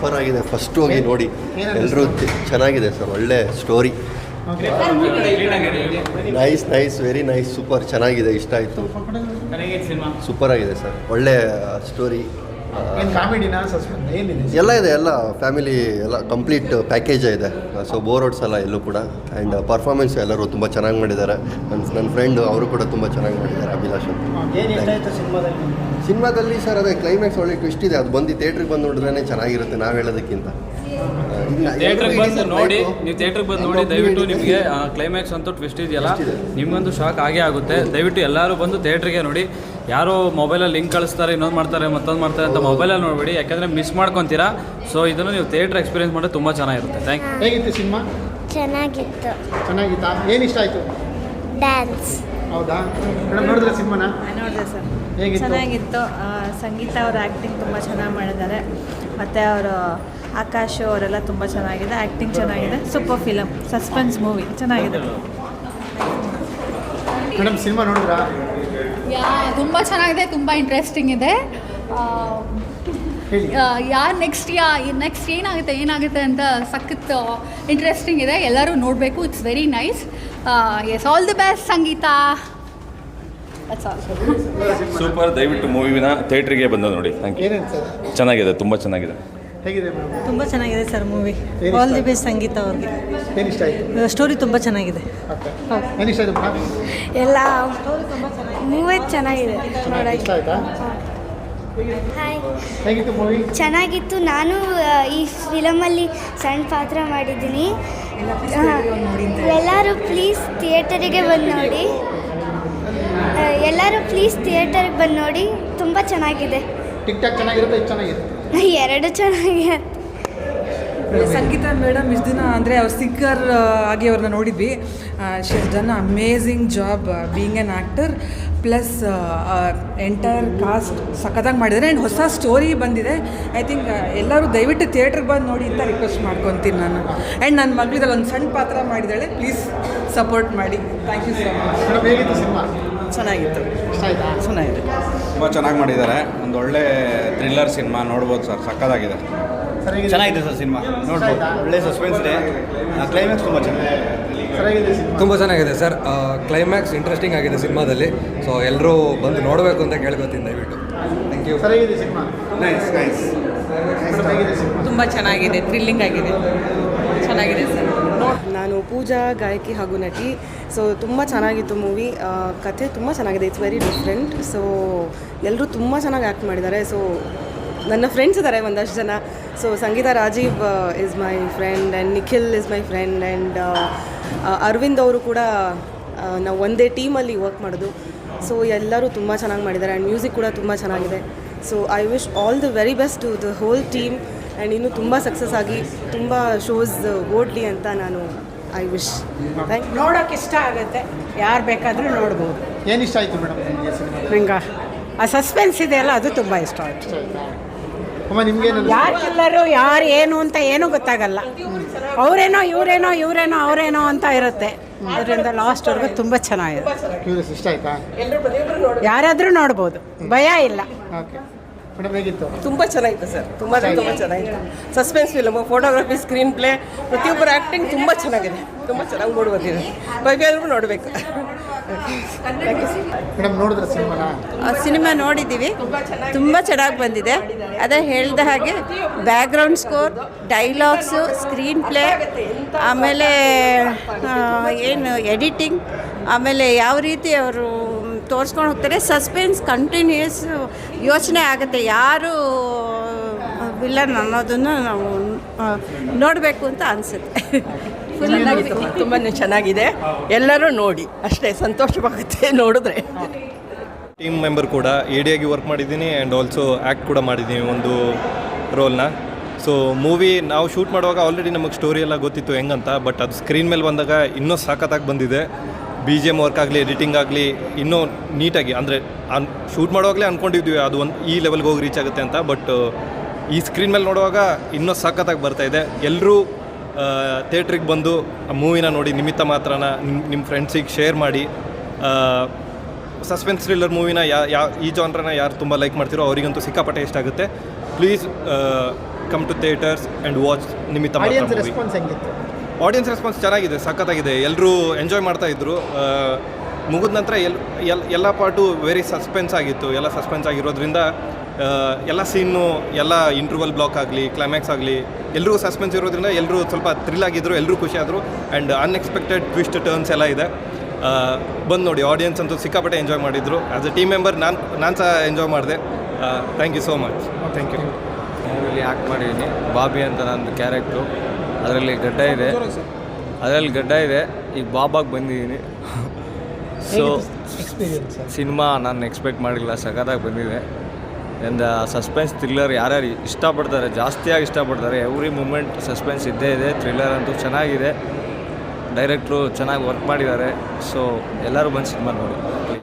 Super ಆಗಿದೆ. First ಹೋಗಿ ನೋಡಿ ಎಲ್ಲರೂ. ಚೆನ್ನಾಗಿದೆ ಸರ್, ಒಳ್ಳೆ story. Nice very nice, super ಚೆನ್ನಾಗಿದೆ, ಇಷ್ಟ ಆಯಿತು. ಸೂಪರ್ ಆಗಿದೆ ಸರ್, ಒಳ್ಳೆ ಸ್ಟೋರಿ. ಎಲ್ಲ ಇದೆ, ಎಲ್ಲ ಫ್ಯಾಮಿಲಿ ಎಲ್ಲ ಕಂಪ್ಲೀಟ್ ಪ್ಯಾಕೇಜ್ ಇದೆ. ಸೊ ಬೋರ್ ಹೊಡ್ಸಲ್ಲ ಎಲ್ಲೂ ಕೂಡ. ಆ್ಯಂಡ್ ಪರ್ಫಾರ್ಮೆನ್ಸ್ ಎಲ್ಲರೂ ತುಂಬ ಚೆನ್ನಾಗಿ ಮಾಡಿದ್ದಾರೆ. ನನ್ನ ಫ್ರೆಂಡು ಅವರು ಕೂಡ ತುಂಬ ಚೆನ್ನಾಗಿ ಮಾಡಿದ್ದಾರೆ, ಅಭಿಲಾಷ್ ಅಂತ. ಸಿನಿಮಾದಲ್ಲಿ ಸರ್ ಅದೇ ಕ್ಲೈಮ್ಯಾಕ್ಸ್ ಒಳ್ಳೆ ಟ್ವಿಸ್ಟ್ ಇದೆ. ಅದು ಬಂದು ಥಿಯೇಟ್ರಿಗೆ ಬಂದು ನೋಡಿದ್ರೇ ಚೆನ್ನಾಗಿರುತ್ತೆ, ನಾವು ಹೇಳೋದಕ್ಕಿಂತ. ಥಿಯೇಟ್ರಿಗೆ ಬಂದು ನೋಡಿ, ನೀವು ಥಿಯೇಟ್ರಿಗೆ ಬಂದು ನೋಡಿ ದಯವಿಟ್ಟು. ನಿಮಗೆ ಕ್ಲೈಮ್ಯಾಕ್ಸ್ ಅಂತೂ ಟ್ವಿಸ್ಟ್ ಇದೆಯಲ್ಲ, ನಿಮಗಂತೂ ಶಾಕ್ ಆಗೇ ಆಗುತ್ತೆ. ದಯವಿಟ್ಟು ಎಲ್ಲರೂ ಬಂದು ಥಿಯೇಟ್ರಿಗೆ ನೋಡಿ. ಯಾರೋ ಮೊಬೈಲಲ್ಲಿ ಲಿಂಕ್ ಕಳಿಸ್ತಾರೆ, ಇನ್ನೊಂದು ಮಾಡ್ತಾರೆ, ಮತ್ತೊಂದು ಮಾಡ್ತಾರೆ ಅಂತ ಮೊಬೈಲಲ್ಲಿ ನೋಡಬೇಡಿ, ಯಾಕೆಂದರೆ ಮಿಸ್ ಮಾಡ್ಕೊತೀರಾ. ಸೊ ಇದನ್ನು ನೀವು ಥಿಯೇಟ್ರ್ ಎಕ್ಸ್ಪೀರಿಯನ್ಸ್ ಮಾಡಿದ್ರೆ ತುಂಬ ಚೆನ್ನಾಗಿರುತ್ತೆ. Thank you. ಹೇಗಿತ್ತು ಸಿನಿಮಾ? ಚೆನ್ನಾಗಿತ್ತಾ? ಏನು ಇಷ್ಟ ಆಯಿತು? ಡ್ಯಾನ್ಸ್. ಹೌದಾ ಮೇಡಮ್, ನೋಡಿದ್ರೆ ಸಿನಿಮಾನ? ನೋಡಿದೆ ಸರ್, ಹೇಗಿತ್ತು? ಚೆನ್ನಾಗಿತ್ತು. ಸಂಗೀತ ಅವ್ರ ಆ್ಯಕ್ಟಿಂಗ್ ತುಂಬ ಚೆನ್ನಾಗಿ ಮಾಡಿದ್ದಾರೆ. ಮತ್ತು ಅವರು ಆಕಾಶ್ ಅವರೆಲ್ಲ ತುಂಬ ಚೆನ್ನಾಗಿದೆ, ಆ್ಯಕ್ಟಿಂಗ್ ಚೆನ್ನಾಗಿದೆ. ಸೂಪರ್ ಫಿಲಮ್, ಸಸ್ಪೆನ್ಸ್ ಮೂವಿ ಚೆನ್ನಾಗಿದೆ. ಮೇಡಮ್ ಸಿನಿಮಾ ನೋಡಿದ್ರಾ? ತುಂಬ ಚೆನ್ನಾಗಿದೆ, ತುಂಬ ಇಂಟ್ರೆಸ್ಟಿಂಗ್ ಇದೆ. ಯಾರು ನೆಕ್ಸ್ಟ್ ಏನಾಗುತ್ತೆ ಅಂತ ಸಖತ್ ಇಂಟ್ರೆಸ್ಟಿಂಗ್ ಇದೆ. ಎಲ್ಲರೂ ನೋಡಬೇಕು. It's very nice. Yes, all the best Sangeetha. Super. ದಯವಿಟ್ಟು ಮೂವಿನ ಥಿಯೇಟ್ರಿಗೆ ಬಂದು ನೋಡಿ. Thank you. ಚೆನ್ನಾಗಿದೆ, ತುಂಬ ಚೆನ್ನಾಗಿದೆ. ಹೇಗಿದೆ ಮೇಡಮ್? ತುಂಬ ಚೆನ್ನಾಗಿದೆ sir movie. All the best Sangeetha ಅವ್ರಿಗೆ. ಏನು ಇಷ್ಟ ಆಯಿತು? ಸ್ಟೋರಿ ತುಂಬ ಚೆನ್ನಾಗಿದೆ. ಏನು ಇಷ್ಟ ಆಯಿತು ಮೇಡಮ್? ಎಲ್ಲ ಮೂವಿ ಚೆನ್ನಾಗಿದೆ, ಇಷ್ಟ ಆಯಿತಾ? ಹಾಯ್, ಹೇಗಿತ್ತು ಮೂವಿ? ಚೆನ್ನಾಗಿತ್ತು. ನಾನು ಈ ಫಿಲಮಲ್ಲಿ ಸಣ್ಣ ಪಾತ್ರ ಮಾಡಿದ್ದೀನಿ. ಎಲ್ಲರೂ ಪ್ಲೀಸ್ ಥಿಯೇಟರಿಗೆ ಬಂದು ನೋಡಿ. ತುಂಬ ಚೆನ್ನಾಗಿದೆ. ಟಿಕ್ ಟಾಕ್ ಚೆನ್ನಾಗಿರುತ್ತೆ, ಇದು ಚೆನ್ನಾಗಿದೆ. ಎರಡು ಚೆನ್ನಾಗಿದೆ. ಸಂಗೀತ ಮೇಡಮ್ ಇಷ್ಟು ದಿನ ಅಂದರೆ ಅವ್ರು ಸಿಂಗರ್ ಆಗಿ ಅವ್ರನ್ನ ನೋಡಿದ್ವಿ. She has done amazing job being an actor. Plus entire cost ಸಖತ್ತಾಗಿ ಮಾಡಿದ್ದಾರೆ. ಆ್ಯಂಡ್ ಹೊಸ ಸ್ಟೋರಿ ಬಂದಿದೆ. ಐ ಥಿಂಕ್ ಎಲ್ಲರೂ ದಯವಿಟ್ಟು ಥಿಯೇಟ್ರಿಗೆ ಬಂದು ನೋಡಿ ಅಂತ ರಿಕ್ವೆಸ್ಟ್ ಮಾಡ್ಕೊತೀನಿ ನಾನು. ಆ್ಯಂಡ್ ನನ್ನ ಮಗಳಿದಲ್ಲಿ ಒಂದು ಸಣ್ಣ ಪಾತ್ರ ಮಾಡಿದ್ದಾಳೆ, ಪ್ಲೀಸ್ ಸಪೋರ್ಟ್ ಮಾಡಿ. Thank you so much. Madam ಹೇಗಿತ್ತು ಸಿನಿಮಾ? ಚೆನ್ನಾಗಿತ್ತು. ಇಷ್ಟ ಆಯಿತಾ? ಚೆನ್ನಾಗಿದೆ, ತುಂಬ ಚೆನ್ನಾಗಿ ಮಾಡಿದ್ದಾರೆ. ಒಂದು ಒಳ್ಳೆ ಥ್ರಿಲ್ಲರ್ ಸಿನಿಮಾ ನೋಡ್ಬೋದು ಸರ್, ಸಕ್ಕತ್ತಾಗಿದೆ. ಚೆನ್ನಾಗಿದೆ ಸರ್ ಸಿನಿಮಾ, ನೋಡ್ಬೋದು. ಒಳ್ಳೆ ಸಸ್ಪೆನ್ಸ್ ಇದೆ. ಕ್ಲೈಮ್ಯಾಕ್ಸ್ ತುಂಬ ಚೆನ್ನಾಗಿದೆ. ತುಂಬ ಚೆನ್ನಾಗಿದೆ ಸರ್. ಕ್ಲೈಮ್ಯಾಕ್ಸ್ ಇಂಟ್ರೆಸ್ಟಿಂಗ್ ಆಗಿದೆ ಸಿನಿಮಾದಲ್ಲಿ. ಸೊ ಎಲ್ಲರೂ ಬಂದು ನೋಡಬೇಕು ಅಂತ ಕೇಳ್ಕೊತೀನಿ ದಯವಿಟ್ಟು. Thank you. ಸರಿಯಾಗಿದೆ ಸಿನಿಮಾ? ನೈಸ್. ತುಂಬ ಚೆನ್ನಾಗಿದೆ, ಥ್ರಿಲ್ಲಿಂಗ್ ಆಗಿದೆ, ಚೆನ್ನಾಗಿದೆ ಸರ್. ನಾನು ಪೂಜಾ, ಗಾಯಕಿ ಹಾಗೂ ನಟಿ. ಸೊ ತುಂಬ ಚೆನ್ನಾಗಿತ್ತು ಮೂವಿ. ಕಥೆ ತುಂಬ ಚೆನ್ನಾಗಿದೆ, ಇಟ್ಸ್ ವೆರಿ ಡಿಫ್ರೆಂಟ್. ಸೊ ಎಲ್ಲರೂ ತುಂಬ ಚೆನ್ನಾಗಿ ಆ್ಯಕ್ಟ್ ಮಾಡಿದ್ದಾರೆ. ಸೊ ನನ್ನ ಫ್ರೆಂಡ್ಸ್ ಇದ್ದಾರೆ ಒಂದಷ್ಟು ಜನ. So Sangeetha Rajeev is my friend and Nikhil is my friend and Aravind ಅವರು ಕೂಡ ನಾವು ಒಂದೇ ಟೀಮಲ್ಲಿ ವರ್ಕ್ ಮಾಡೋದು. ಸೊ ಎಲ್ಲರೂ ತುಂಬ ಚೆನ್ನಾಗಿ ಮಾಡಿದ್ದಾರೆ. ಆ್ಯಂಡ್ ಮ್ಯೂಸಿಕ್ ಕೂಡ ತುಂಬ ಚೆನ್ನಾಗಿದೆ. So I wish all the very best to the whole team. And ಇನ್ನೂ ತುಂಬ ಸಕ್ಸಸ್ ಆಗಿ ತುಂಬ ಶೋಸ್ ಓಡಲಿ ಅಂತ ನಾನು ಐ ವಿಶ್. ನೋಡೋಕೆ ಇಷ್ಟ ಆಗುತ್ತೆ, ಯಾರು ಬೇಕಾದರೂ ನೋಡ್ಬೋದು. ಏನು ಇಷ್ಟ ಆಯಿತು ಮೇಡಮ್ ನಿಮಗೆ ಸಿನಿಮಾ? ನಂಗೆ ಆ ಸಸ್ಪೆನ್ಸ್ ಇದೆಯಲ್ಲ, ಅದು ತುಂಬ ಇಷ್ಟ ಆಯಿತು. ಅಮ್ಮ ನಿಮಗೆ ಯಾರು ಕಿಲ್ಲರು, ಯಾರು ಏನು ಅಂತ ಏನೂ ಗೊತ್ತಾಗಲ್ಲ. ಅವರೇನೋ ಅವರೇನೋ ಅಂತ ಇರುತ್ತೆ. ಅದರಿಂದ ಲಾಸ್ಟ್ವರೆಗೂ ತುಂಬ ಚೆನ್ನಾಗಿದೆ. ಕ್ಯೂರಿಯಸ್ ಇಷ್ಟ ಆಯಿತಾ? ಯಾರಾದರೂ ನೋಡ್ಬೋದು, ಭಯ ಇಲ್ಲ. ಓಕೆ ಮೇಡಮ್ ಹೇಗಿತ್ತು? ತುಂಬ ಚೆನ್ನಾಗಿತ್ತು ಸರ್, ತುಂಬ ಚೆನ್ನಾಗಿತ್ತು. Suspense film, photography, screen play, ಪ್ರತಿಯೊಬ್ಬರ ಆ್ಯಕ್ಟಿಂಗ್ ತುಂಬ ಚೆನ್ನಾಗಿದೆ. ತುಂಬ ಚೆನ್ನಾಗಿ ನೋಡ್ಬೋದಿದೆ. ಎಲ್ಲರೂ ನೋಡಬೇಕು. ಮೇಡಮ್ ನೋಡಿದ್ರೆ ಸಿನಿಮಾ ನೋಡಿದ್ದೀವಿ, ತುಂಬ ಚೆನ್ನಾಗಿ ಬಂದಿದೆ. ಅದೇ ಹೇಳಿದ ಹಾಗೆ background score, dialogues, screen play, ಆಮೇಲೆ ಏನು ಎಡಿಟಿಂಗ್, ಆಮೇಲೆ ಯಾವ ರೀತಿ ಅವರು ತೋರಿಸ್ಕೊಂಡು ಹೋಗ್ತಾರೆ. ಸಸ್ಪೆನ್ಸ್ ಕಂಟಿನ್ಯೂಸ್ ಯೋಚನೆ ಆಗುತ್ತೆ, ಯಾರು ವಿಲನ್ ಅನ್ನೋದನ್ನು ನಾವು ನೋಡಬೇಕು ಅಂತ ಅನಿಸುತ್ತೆ. ತುಂಬಾ ಚೆನ್ನಾಗಿದೆ, ಎಲ್ಲರೂ ನೋಡಿ, ಅಷ್ಟೇ ಸಂತೋಷವಾಗುತ್ತೆ ನೋಡಿದ್ರೆ. ಟೀಮ್ ಮೆಂಬರ್ ಕೂಡ ಎಡಿಯಾಗಿ ವರ್ಕ್ ಮಾಡಿದ್ದೀನಿ ಆ್ಯಂಡ್ ಆಲ್ಸೋ ಆ್ಯಕ್ಟ್ ಕೂಡ ಮಾಡಿದ್ದೀನಿ ಒಂದು ರೋಲ್ನ. ಸೊ ಮೂವಿ ನಾವು ಶೂಟ್ ಮಾಡುವಾಗ ಆಲ್ರೆಡಿ ನಮಗೆ ಸ್ಟೋರಿ ಎಲ್ಲ ಗೊತ್ತಿತ್ತು ಹೆಂಗಂತ, ಬಟ್ ಅದು ಸ್ಕ್ರೀನ್ ಮೇಲೆ ಬಂದಾಗ ಇನ್ನೂ ಸಖತ್ತಾಗಿ ಬಂದಿದೆ. BGM ವರ್ಕ್ ಆಗಲಿ, ಎಡಿಟಿಂಗ್ ಆಗಲಿ ಇನ್ನೂ ನೀಟಾಗಿ, ಅಂದರೆ ಶೂಟ್ ಮಾಡುವಾಗಲೇ ಅಂದ್ಕೊಂಡಿದ್ವಿ ಅದು ಒಂದು ಈ ಲೆವೆಲ್ಗೆ ಹೋಗಿ ರೀಚ್ ಆಗುತ್ತೆ ಅಂತ, ಬಟ್ ಈ ಸ್ಕ್ರೀನ್ ಮೇಲೆ ನೋಡುವಾಗ ಇನ್ನೂ ಸಖತ್ತಾಗಿ ಬರ್ತಾಯಿದೆ. ಎಲ್ಲರೂ ಥಿಯೇಟ್ರಿಗೆ ಬಂದು ಆ ಮೂವಿನ ನೋಡಿ, ನಿಮಿತ್ತ ಮಾತ್ರನ ನಿಮ್ಮ ಫ್ರೆಂಡ್ಸಿಗೆ ಶೇರ್ ಮಾಡಿ. ಸಸ್ಪೆನ್ಸ್ ಥ್ರಿಲ್ಲರ್ ಮೂವಿನ ಈ ಜಾನ್ರನ್ನ ಯಾರು ತುಂಬ ಲೈಕ್ ಮಾಡ್ತಿರೋ ಅವರಿಗಂತೂ ಸಿಕ್ಕಾಪಟ್ಟೆ ಇಷ್ಟ ಆಗುತ್ತೆ. Please come to theatres and watch Nimitta audience movie. Response ಹೆಂಗಿತ್ತು? ಆಡಿಯನ್ಸ್ ರೆಸ್ಪಾನ್ಸ್ ಚೆನ್ನಾಗಿದೆ, ಸಖತ್ತಾಗಿದೆ. ಎಲ್ಲರೂ ಎಂಜಾಯ್ ಮಾಡ್ತಾಯಿದ್ರು. ಮುಗಿದ ನಂತರ ಎಲ್ಲ ಪಾರ್ಟು ವೆರಿ ಸಸ್ಪೆನ್ಸ್ ಆಗಿತ್ತು. ಎಲ್ಲ ಸಸ್ಪೆನ್ಸ್ ಆಗಿರೋದ್ರಿಂದ ಎಲ್ಲ ಸೀನು, ಎಲ್ಲ ಇಂಟರ್ವಲ್ ಬ್ಲಾಕ್ ಆಗಲಿ, ಕ್ಲೈಮ್ಯಾಕ್ಸ್ ಆಗಲಿ, ಎಲ್ಲರೂ ಸಸ್ಪೆನ್ಸ್ ಇರೋದ್ರಿಂದ ಎಲ್ಲರೂ ಸ್ವಲ್ಪ ಥ್ರಿಲ್ ಆಗಿದ್ದರು, ಎಲ್ಲರೂ ಖುಷಿಯಾದರು. ಆ್ಯಂಡ್ ಅನ್ಎಕ್ಸ್ಪೆಕ್ಟೆಡ್ ಟ್ವಿಸ್ಟ್ ಟರ್ನ್ಸ್ ಎಲ್ಲ ಇದೆ. ಬಂದು ನೋಡಿ, ಆಡಿಯನ್ಸ್ ಅಂತೂ ಸಿಕ್ಕಾಪಟ್ಟೆ ಎಂಜಾಯ್ ಮಾಡಿದರು. ಆ್ಯಸ್ ಅ ಟೀಮ್ ಮೆಂಬರ್ ನಾನು ಸಹ ಎಂಜಾಯ್ ಮಾಡಿದೆ. Thank you so much. Thank you. ಮೂವಿಲಿ ಆ್ಯಕ್ಟ್ ಮಾಡಿದ್ದೀನಿ. ಬಾಬಿ ಅಂತ ನಂದು ಕ್ಯಾರೆಕ್ಟ್ರು. ಅದರಲ್ಲಿ ಗಡ್ಡ ಇದೆ. ಈಗ ಬಾಬಾಗೆ ಬಂದಿದ್ದೀನಿ. ಸೊ ಸಿನಿಮಾ ನಾನು ಎಕ್ಸ್ಪೆಕ್ಟ್ ಮಾಡಿಲ್ಲ, ಸಖತ್ತಾಗಿ ಬಂದಿದೆ. ಆ್ಯಂಡ್ ಸಸ್ಪೆನ್ಸ್ ಥ್ರಿಲ್ಲರ್ ಯಾರ್ಯಾರು ಇಷ್ಟಪಡ್ತಾರೆ, ಜಾಸ್ತಿಯಾಗಿ ಇಷ್ಟಪಡ್ತಾರೆ. ಎವ್ರಿ ಮೂಮೆಂಟ್ ಸಸ್ಪೆನ್ಸ್ ಇದ್ದೇ ಇದೆ. ಥ್ರಿಲ್ಲರ್ ಅಂತೂ ಚೆನ್ನಾಗಿದೆ. ಡೈರೆಕ್ಟ್ರು ಚೆನ್ನಾಗಿ ವರ್ಕ್ ಮಾಡಿದ್ದಾರೆ. ಸೊ ಎಲ್ಲರೂ ಬಂದು ಸಿನಿಮಾ ನೋಡಿ.